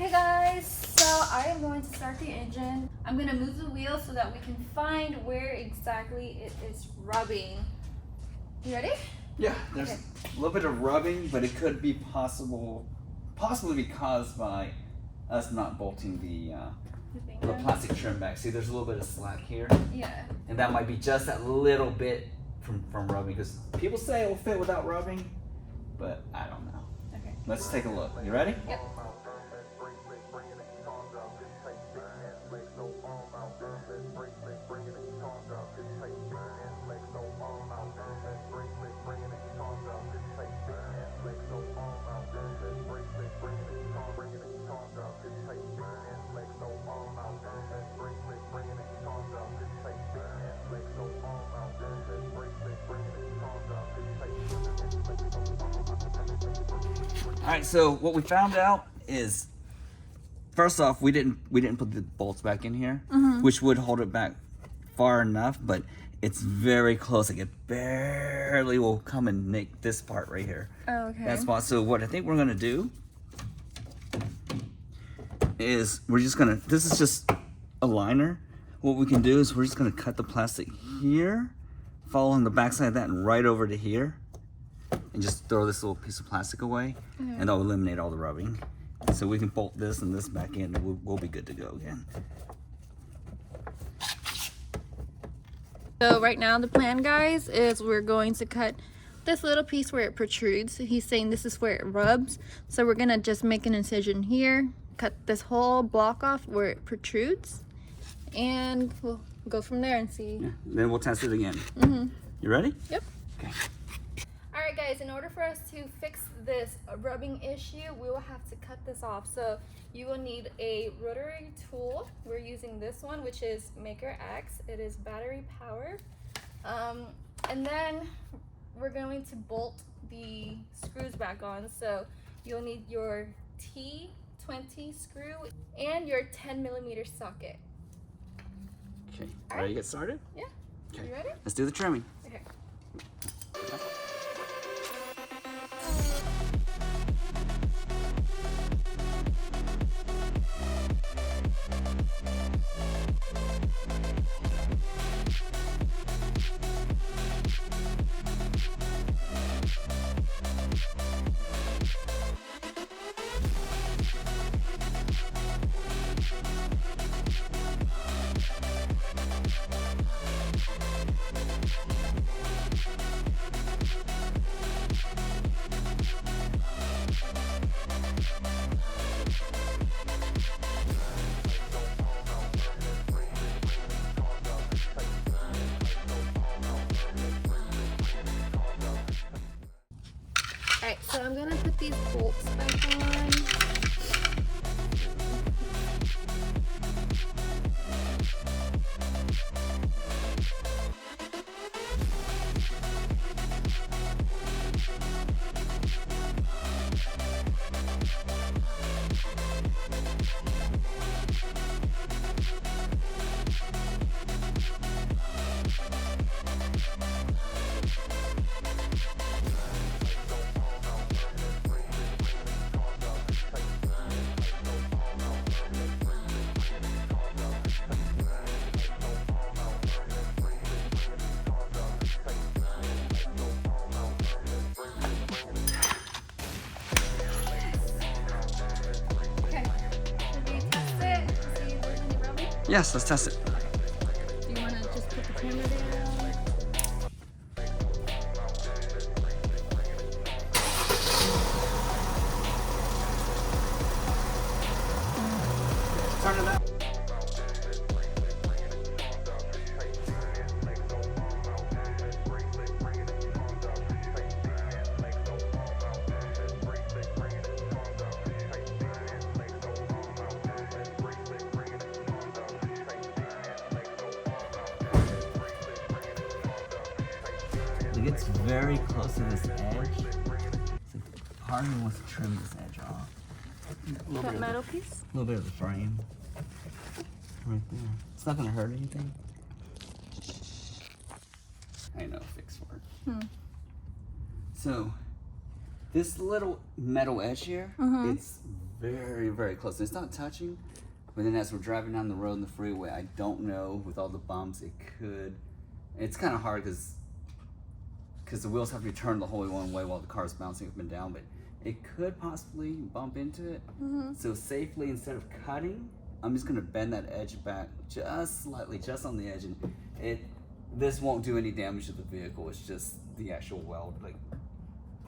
Hey guys, so I am going to start the engine. I'm going to move the wheel so that we can find where exactly it is rubbing. You ready? Yeah, there's a little bit of rubbing, but it could be possibly be caused by us not bolting the plastic trim back. See, there's a little bit of slack here. Yeah. And that might be just a little bit from rubbing, because people say it will fit without rubbing, but I don't know. Okay. Let's take a look. You ready? Yep. All right, so what we found out is, first off, we didn't put the bolts back in here, which would hold it back far enough, but it's very close. Like, it barely will come and make this part right here. Oh, okay. That spot. So what I think we're gonna do is this is just a liner. What we can do is we're just gonna cut the plastic here, follow on the backside of that, and right over to here, and just throw this little piece of plastic away, and that'll eliminate all the rubbing. So we can bolt this and this back in, and we'll be good to go again. So right now the plan, guys, is we're going to cut this little piece where it protrudes. He's saying this is where it rubs. So we're gonna just make an incision here, cut this whole block off where it protrudes, and we'll go from there and see. Yeah. Then we'll test it again. You ready? Yep. Okay. Alright guys, in order for us to fix this rubbing issue, we will have to cut this off. So you will need a rotary tool. We're using this one, which is Maker X. It is battery powered. And then we're going to bolt the screws back on. So you'll need your T20 screw and your 10mm socket. Okay. Ready to get started? Yeah. Okay. You ready? Let's do the trimming. Okay. Alright, so I'm gonna put these bolts back on. Yes, let's test it. Do you want to just put the camera down? Turn it up. It gets very close to this edge. It's like part of me wants to trim this edge off. That metal piece? A little bit of the frame. Right there. It's not gonna hurt anything. I know a fix for it. So, this little metal edge here, it's very, very close. It's not touching, but then as we're driving down the road in the freeway, I don't know, with all the bumps, it could. It's kind of hard because the wheels have to be turned the whole one way while the car's bouncing up and down, but it could possibly bump into it. So safely, instead of cutting, I'm just gonna bend that edge back just slightly, just on the edge, and this won't do any damage to the vehicle. It's just the actual weld, like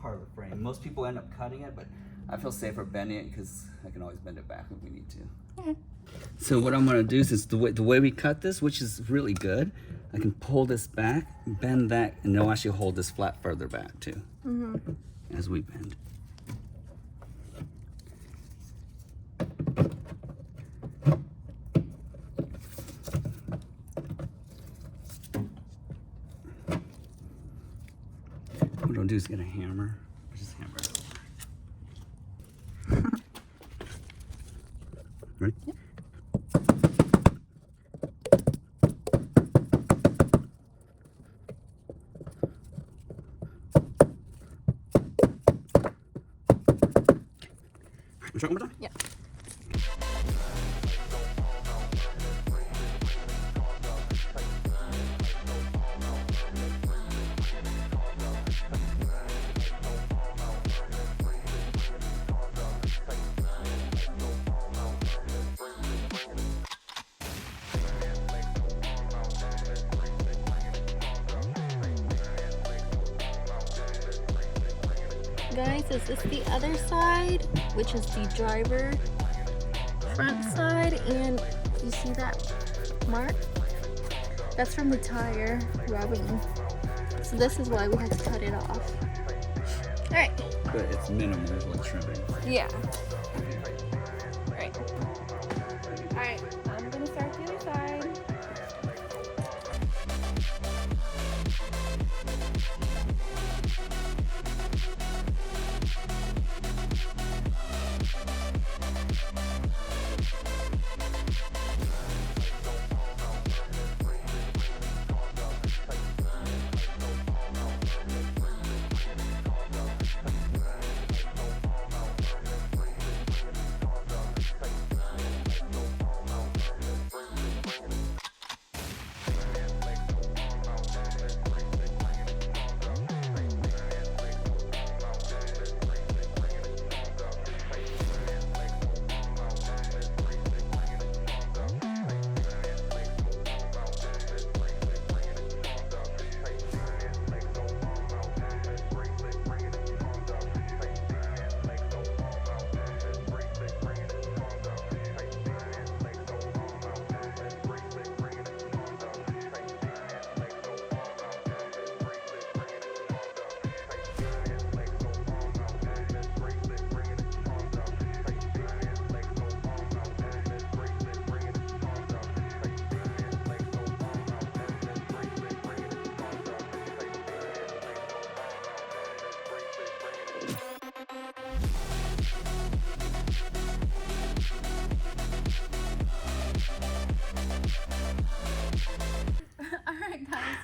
part of the frame. Most people end up cutting it, but I feel safer bending it because I can always bend it back if we need to. So what I'm gonna do is the way we cut this, which is really good, I can pull this back, bend that, and it'll actually hold this flat further back too, as we bend. What I'll do is get a hammer. Just hammer it over. Ready? Yep. Try one more time? Yeah. Guys, is this the other side, which is the driver front side, and you see that mark? That's from the tire rubbing. So this is why we had to cut it off. Alright. But it's minimal trimming. Yeah. Alright. Alright, I'm gonna start the other side.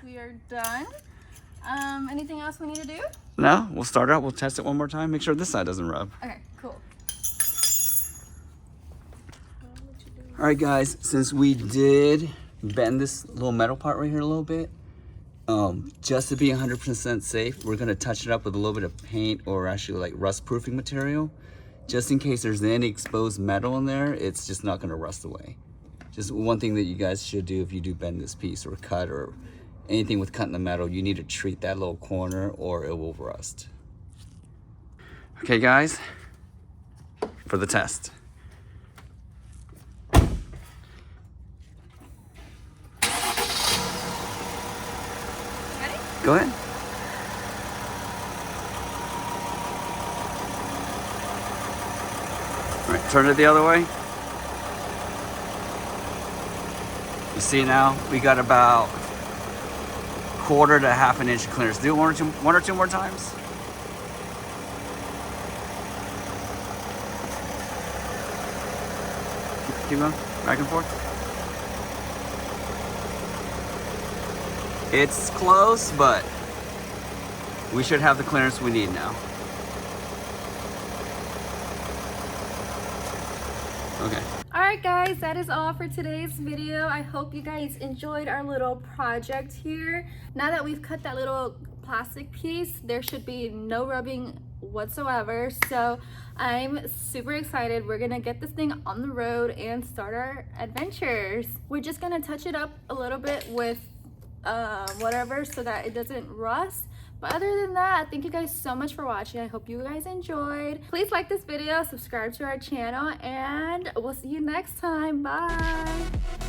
We are done. Anything else we need to do? No, we'll start out, we'll test it one more time, make sure this side doesn't rub. Okay, cool. All right guys, since we did bend this little metal part right here a little bit, just to be 100% safe, we're gonna touch it up with a little bit of paint or actually like rust proofing material. Just in case there's any exposed metal in there, it's just not gonna rust away. Just one thing that you guys should do if you do bend this piece or cut or anything with cutting the metal, you need to treat that little corner or it will rust. Okay guys, for the test. Ready? Go ahead. All right, turn it the other way. You see now, we got about quarter to half an inch of clearance. Do it one or two more times. Keep going, back and forth. It's close, but we should have the clearance we need now. Okay. Alright guys, that is all for today's video. I hope you guys enjoyed our little project here. Now that we've cut that little plastic piece, there should be no rubbing whatsoever. So I'm super excited. We're gonna get this thing on the road and start our adventures. We're just gonna touch it up a little bit with whatever so that it doesn't rust. But other than that, thank you guys so much for watching. I hope you guys enjoyed. Please like this video, subscribe to our channel, and we'll see you next time. Bye.